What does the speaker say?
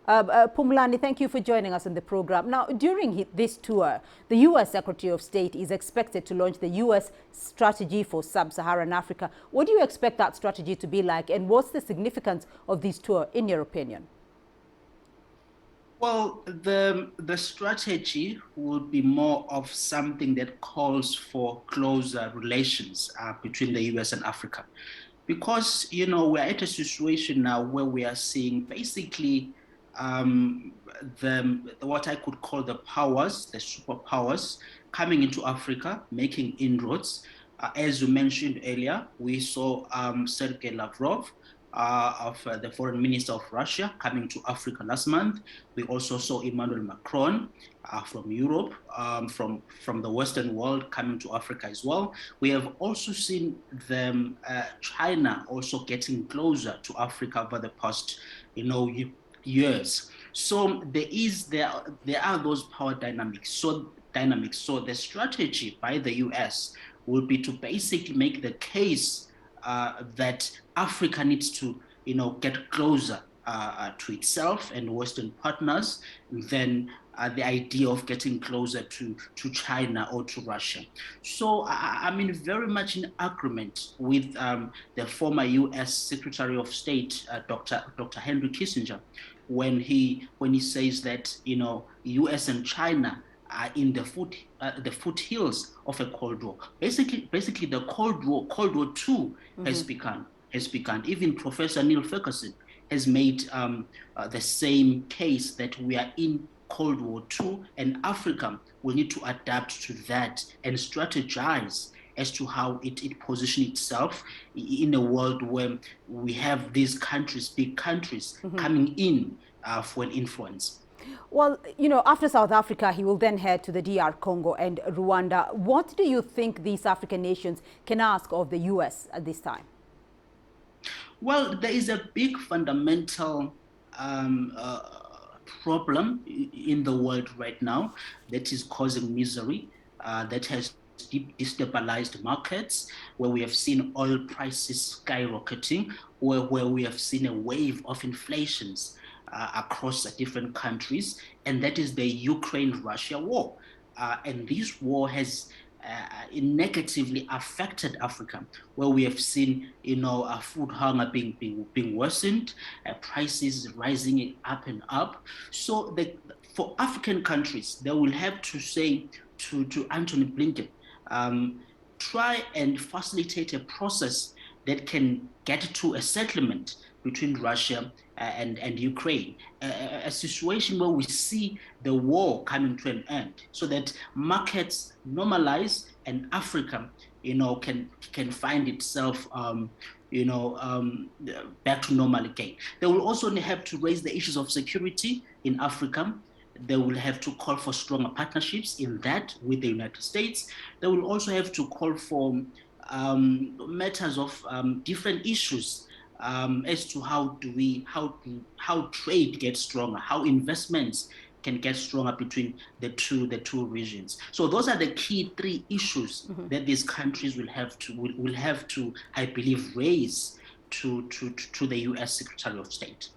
Phumlani, thank you for joining us on the program. Now, during this tour, the U.S. Secretary of State is expected to launch the U.S. strategy for sub-Saharan Africa. What do you expect that strategy to be like, and what's the significance of this tour, in your opinion? Well, the strategy would be more of something that calls for closer relations between the US and Africa. Because, we're at a situation now where we are seeing basically what I could call the powers, the superpowers, coming into Africa, making inroads. As you mentioned earlier, we saw Sergei Lavrov, the foreign minister of Russia, coming to Africa last month. We also saw Emmanuel Macron from Europe, from the Western world, coming to Africa as well. We have also seen China also getting closer to Africa over the past, years. So there are those power dynamics. So the strategy by the US will be to basically make the case that Africa needs to, get closer to itself and Western partners than the idea of getting closer to China or to Russia. So I mean, very much in agreement with the former U.S. Secretary of State, Dr. Henry Kissinger, when he says that U.S. and China are in the foothills of a Cold War. Basically, the Cold War II has begun. Even Professor Neil Ferguson has made the same case that we are in Cold War II, and Africa will need to adapt to that and strategize as to how it positions itself in a world where we have these countries, big countries, coming in for an influence. Well, after South Africa, he will then head to the DR Congo and Rwanda. What do you think these African nations can ask of the U.S. at this time? Well, there is a big fundamental problem in the world right now that is causing misery, that has destabilized markets, where we have seen oil prices skyrocketing, where we have seen a wave of inflations across different countries, and that is the Ukraine-Russia war. And this war has negatively affected Africa, where we have seen, food hunger being worsened, prices rising up and up. So for African countries, they will have to say to Anthony Blinken, try and facilitate a process that can get to a settlement between Russia and Ukraine, a situation where we see the war coming to an end, so that markets normalize and Africa, can find itself, back to normal again. They will also have to raise the issues of security in Africa. They will have to call for stronger partnerships in that with the United States. They will also have to call for matters of different issues as to how trade gets stronger, how investments can get stronger between the two regions. So those are the key three issues that these countries will have to, I believe, raise to the U.S. Secretary of State.